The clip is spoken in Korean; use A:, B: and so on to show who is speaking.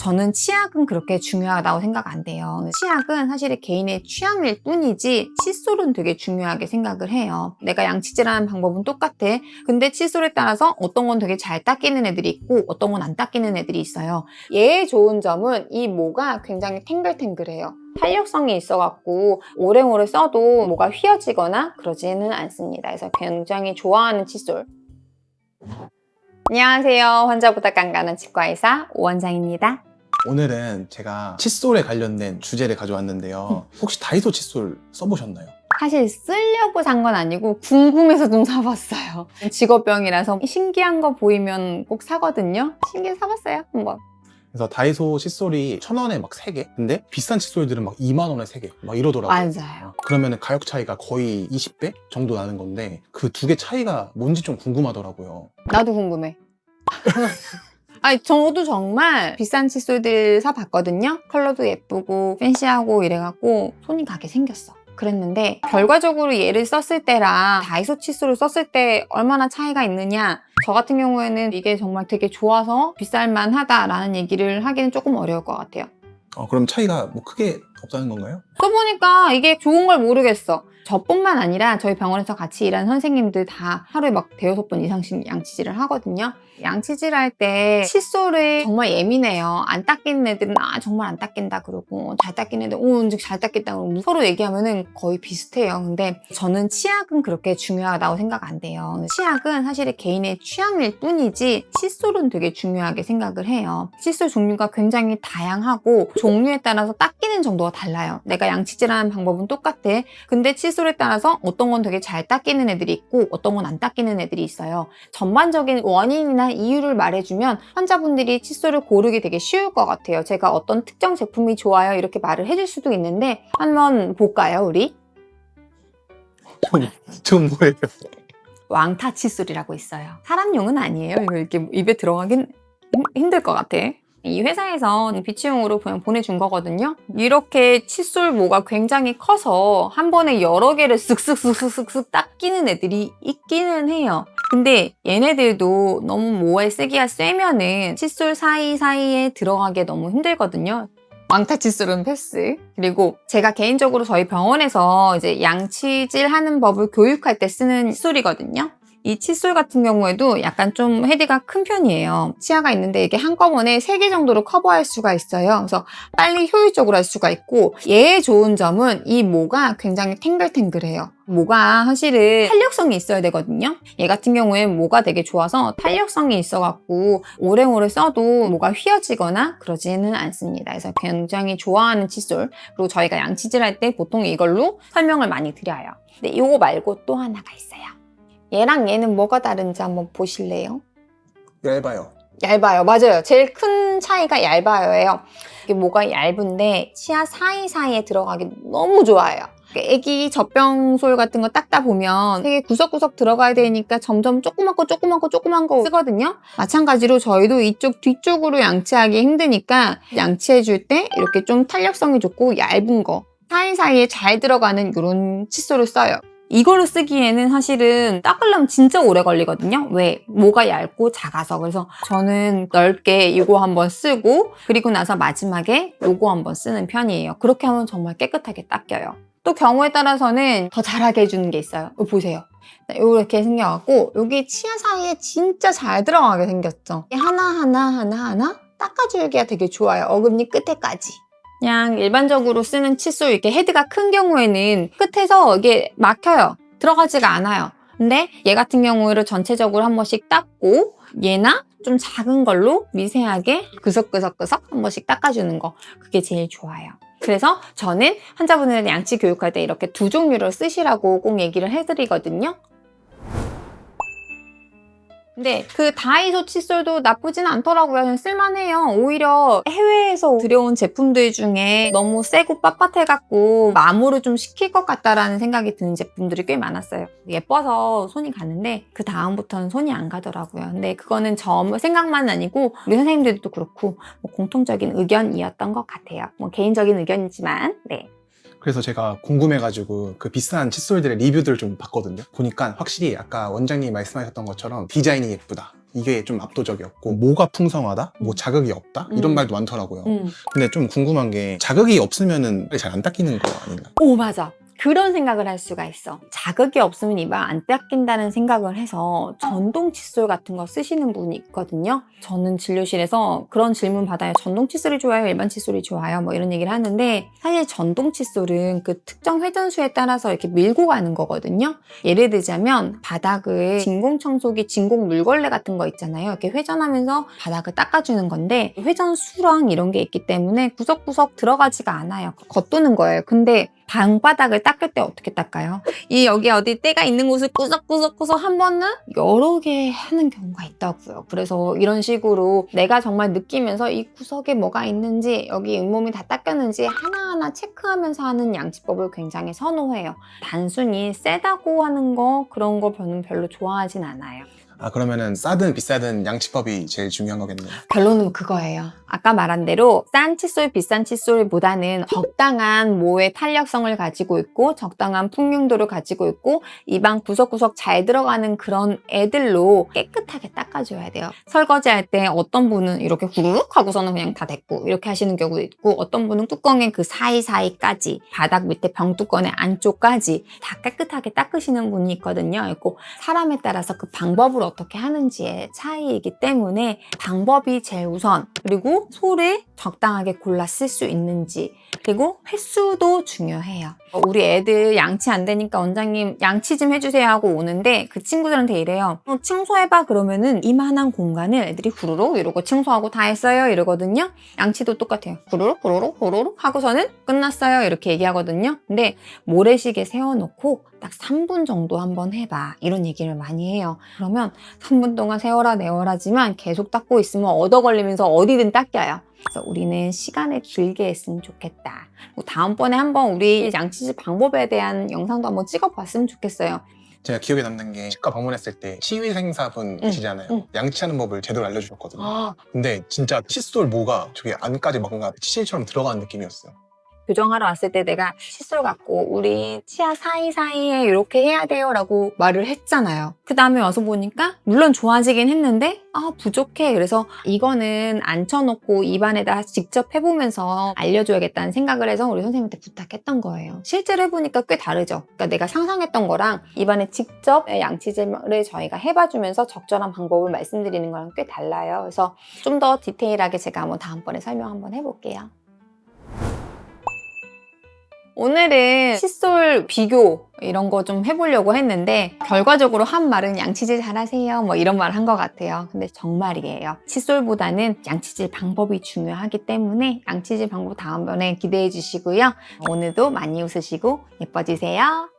A: 저는 치약은 그렇게 중요하다고 생각 안 돼요. 치약은 사실 개인의 취향일 뿐이지 칫솔은 되게 중요하게 생각을 해요. 내가 양치질하는 방법은 똑같아. 근데 칫솔에 따라서 어떤 건 되게 잘 닦이는 애들이 있고 어떤 건 안 닦이는 애들이 있어요. 얘의 좋은 점은 이 모가 굉장히 탱글탱글해요. 탄력성이 있어갖고 오래오래 써도 모가 휘어지거나 그러지는 않습니다. 그래서 굉장히 좋아하는 칫솔. 안녕하세요. 환자보다 깐깐한 치과의사 오원장입니다.
B: 오늘은 제가 칫솔에 관련된 주제를 가져왔는데요. 혹시 다이소 칫솔 써보셨나요?
A: 사실 쓰려고 산 건 아니고 궁금해서 좀 사봤어요. 직업병이라서 신기한 거 보이면 꼭 사거든요. 신기해서 사봤어요, 한번.
B: 그래서 다이소 칫솔이 1,000원에 막 3개? 근데 비싼 칫솔들은 막 2만 원에 3개 막 이러더라고요.
A: 맞아요.
B: 그러면 가격 차이가 거의 20배 정도 나는 건데 그 두 개 차이가 뭔지 좀 궁금하더라고요.
A: 나도 궁금해. 아니, 저도 정말 비싼 칫솔들 사봤거든요. 컬러도 예쁘고 팬시하고 이래갖고 손이 가게 생겼어. 그랬는데 결과적으로 얘를 썼을 때랑 다이소 칫솔을 썼을 때 얼마나 차이가 있느냐, 저 같은 경우에는 이게 정말 되게 좋아서 비쌀만 하다라는 얘기를 하기는 조금 어려울 것 같아요.
B: 그럼 차이가 뭐 크게 없다는 건가요?
A: 써보니까 이게 좋은 걸 모르겠어. 저뿐만 아니라 저희 병원에서 같이 일하는 선생님들 다 하루에 막 5-6번 이상씩 양치질을 하거든요. 양치질 할 때 칫솔을 정말 예민해요. 안 닦이는 애들은 정말 안 닦인다 그러고, 잘 닦이는 애들 언제 잘 닦겠다 그러고 서로 얘기하면은 거의 비슷해요. 근데 저는 치약은 그렇게 중요하다고 생각 안 돼요. 치약은 사실 개인의 취향일 뿐이지 칫솔은 되게 중요하게 생각을 해요. 칫솔 종류가 굉장히 다양하고 종류에 따라서 닦이는 정도가 달라요. 내가 양치질하는 방법은 똑같아. 근데 칫솔에 따라서 어떤 건 되게 잘 닦이는 애들이 있고 어떤 건 안 닦이는 애들이 있어요. 전반적인 원인이나 이유를 말해주면 환자분들이 칫솔을 고르기 되게 쉬울 것 같아요. 제가 어떤 특정 제품이 좋아요 이렇게 말을 해줄 수도 있는데 한번 볼까요, 우리?
B: 좀 뭐예요?
A: 왕타 칫솔이라고 있어요. 사람용은 아니에요. 이거 이렇게 입에 들어가긴 힘들 것 같아. 이 회사에서 비치용으로 그냥 보내준 거거든요. 이렇게 칫솔 모가 굉장히 커서 한 번에 여러 개를 쓱쓱쓱쓱쓱 닦이는 애들이 있기는 해요. 근데 얘네들도 너무 모에 쓰기가 세면은 칫솔 사이사이에 들어가기 너무 힘들거든요. 왕타 칫솔은 패스. 그리고 제가 개인적으로 저희 병원에서 이제 양치질 하는 법을 교육할 때 쓰는 칫솔이거든요. 이 칫솔 같은 경우에도 약간 좀 헤드가 큰 편이에요. 치아가 있는데 이게 한꺼번에 3개 정도로 커버할 수가 있어요. 그래서 빨리 효율적으로 할 수가 있고, 얘의 좋은 점은 이 모가 굉장히 탱글탱글해요. 모가 사실은 탄력성이 있어야 되거든요. 얘 같은 경우에는 모가 되게 좋아서 탄력성이 있어갖고 오래오래 써도 모가 휘어지거나 그러지는 않습니다. 그래서 굉장히 좋아하는 칫솔. 그리고 저희가 양치질 할 때 보통 이걸로 설명을 많이 드려요. 근데 이거 말고 또 하나가 있어요. 얘랑 얘는 뭐가 다른지 한번 보실래요?
B: 얇아요.
A: 얇아요. 맞아요. 제일 큰 차이가 얇아요예요. 이게 뭐가 얇은데 치아 사이사이에 들어가기 너무 좋아요. 애기 젖병솔 같은 거 닦다 보면 되게 구석구석 들어가야 되니까 점점 조그만 거 쓰거든요. 마찬가지로 저희도 이쪽 뒤쪽으로 양치하기 힘드니까 양치해줄 때 이렇게 좀 탄력성이 좋고 얇은 거 사이사이에 잘 들어가는 이런 칫솔을 써요. 이거를 쓰기에는 사실은 닦으려면 진짜 오래 걸리거든요. 왜? 모가 얇고 작아서. 그래서 저는 넓게 이거 한번 쓰고 그리고 나서 마지막에 이거 한번 쓰는 편이에요. 그렇게 하면 정말 깨끗하게 닦여요. 또 경우에 따라서는 더 잘하게 해주는 게 있어요. 이거 보세요. 이렇게 생겨갖고 여기 치아 사이에 진짜 잘 들어가게 생겼죠. 하나하나 닦아주기가 되게 좋아요. 어금니 끝에까지. 그냥 일반적으로 쓰는 칫솔 이렇게 헤드가 큰 경우에는 끝에서 이게 막혀요. 들어가지가 않아요. 근데 얘 같은 경우를 전체적으로 한 번씩 닦고 얘나 좀 작은 걸로 미세하게 그석그석 한 번씩 닦아주는 거, 그게 제일 좋아요. 그래서 저는 환자분들 양치 교육할 때 이렇게 2종류를 쓰시라고 꼭 얘기를 해드리거든요. 근데 그 다이소 칫솔도 나쁘진 않더라고요. 그냥 쓸만해요. 오히려 해외에서 들여온 제품들 중에 너무 세고 빳빳해갖고 마모를 좀 시킬 것 같다라는 생각이 드는 제품들이 꽤 많았어요. 예뻐서 손이 가는데 그 다음부터는 손이 안 가더라고요. 근데 그거는 저 생각만 아니고 우리 선생님들도 그렇고 뭐 공통적인 의견이었던 것 같아요. 뭐 개인적인 의견이지만 네.
B: 그래서 제가 궁금해가지고 그 비싼 칫솔들의 리뷰들을 좀 봤거든요. 보니까 확실히 아까 원장님이 말씀하셨던 것처럼 디자인이 예쁘다, 이게 좀 압도적이었고 모가 풍성하다? 뭐 자극이 없다? 이런 말도 많더라고요. 근데 좀 궁금한 게 자극이 없으면은 잘 안 닦이는 거 아닌가?
A: 오, 맞아. 그런 생각을 할 수가 있어. 자극이 없으면 이발 안 닦인다는 생각을 해서 전동 칫솔 같은 거 쓰시는 분이 있거든요. 저는 진료실에서 그런 질문 받아요. 전동 칫솔이 좋아요? 일반 칫솔이 좋아요? 뭐 이런 얘기를 하는데 사실 전동 칫솔은 그 특정 회전수에 따라서 이렇게 밀고 가는 거거든요. 예를 들자면 바닥을 진공 청소기, 진공 물걸레 같은 거 있잖아요. 이렇게 회전하면서 바닥을 닦아주는 건데 회전수랑 이런 게 있기 때문에 구석구석 들어가지가 않아요. 겉도는 거예요. 근데 방바닥을 닦을 때 어떻게 닦아요? 이 여기 어디 때가 있는 곳을 구석구석 한 번은 여러 개 하는 경우가 있다고요. 그래서 이런 식으로 내가 정말 느끼면서 이 구석에 뭐가 있는지 여기 잇몸이 다 닦였는지 하나하나 체크하면서 하는 양치법을 굉장히 선호해요. 단순히 세다고 하는 거 그런 거 저는 별로 좋아하진 않아요.
B: 아, 그러면은 싸든 비싸든 양치법이 제일 중요한 거겠네요.
A: 결론은 그거예요. 아까 말한 대로 싼 칫솔, 비싼 칫솔보다는 적당한 모의 탄력성을 가지고 있고 적당한 풍용도를 가지고 있고 입안 구석구석 잘 들어가는 그런 애들로 깨끗하게 닦아줘야 돼요. 설거지할 때 어떤 분은 이렇게 후루룩 하고서는 그냥 다 됐고 이렇게 하시는 경우도 있고 어떤 분은 뚜껑의 그 사이사이까지 바닥 밑에 병뚜껑의 안쪽까지 다 깨끗하게 닦으시는 분이 있거든요. 그리고 사람에 따라서 그 방법을 어떻게 하는지의 차이이기 때문에 방법이 제일 우선, 그리고 소를 적당하게 골라 쓸 수 있는지, 그리고 횟수도 중요해요. 우리 애들 양치 안 되니까 원장님 양치 좀 해주세요 하고 오는데 그 친구들한테 이래요. 청소해봐 그러면은 이만한 공간을 애들이 후루룩 이러고 청소하고 다 했어요 이러거든요. 양치도 똑같아요. 후루룩 후루룩 후루룩 하고서는 끝났어요 이렇게 얘기하거든요. 근데 모래시계 세워놓고 딱 3분 정도 한번 해봐 이런 얘기를 많이 해요. 그러면 3분 동안 세워라 내워라지만 계속 닦고 있으면 얻어 걸리면서 어디든 닦여요. 그래서 우리는 시간을 길게 했으면 좋겠다. 다음번에 한번 우리 양치질 방법에 대한 영상도 한번 찍어봤으면 좋겠어요.
B: 제가 기억에 남는 게 치과 방문했을 때 치위생사분 계시잖아요. 양치하는 법을 제대로 알려주셨거든요. 근데 진짜 칫솔 모가 저게 안까지 뭔가 치실처럼 들어가는 느낌이었어요.
A: 교정하러 왔을 때 내가 칫솔 갖고 우리 치아 사이사이에 이렇게 해야 돼요 라고 말을 했잖아요. 그 다음에 와서 보니까 물론 좋아지긴 했는데 부족해. 그래서 이거는 앉혀놓고 입안에다 직접 해보면서 알려줘야겠다는 생각을 해서 우리 선생님한테 부탁했던 거예요. 실제로 해보니까 꽤 다르죠. 그러니까 내가 상상했던 거랑 입안에 직접 양치질을 저희가 해봐주면서 적절한 방법을 말씀드리는 거랑 꽤 달라요. 그래서 좀 더 디테일하게 제가 한번 다음번에 설명 한번 해볼게요. 오늘은 칫솔 비교 이런 거 좀 해보려고 했는데 결과적으로 한 말은 양치질 잘하세요 뭐 이런 말 한 것 같아요. 근데 정말이에요. 칫솔보다는 양치질 방법이 중요하기 때문에 양치질 방법 다음번에 기대해 주시고요. 오늘도 많이 웃으시고 예뻐지세요.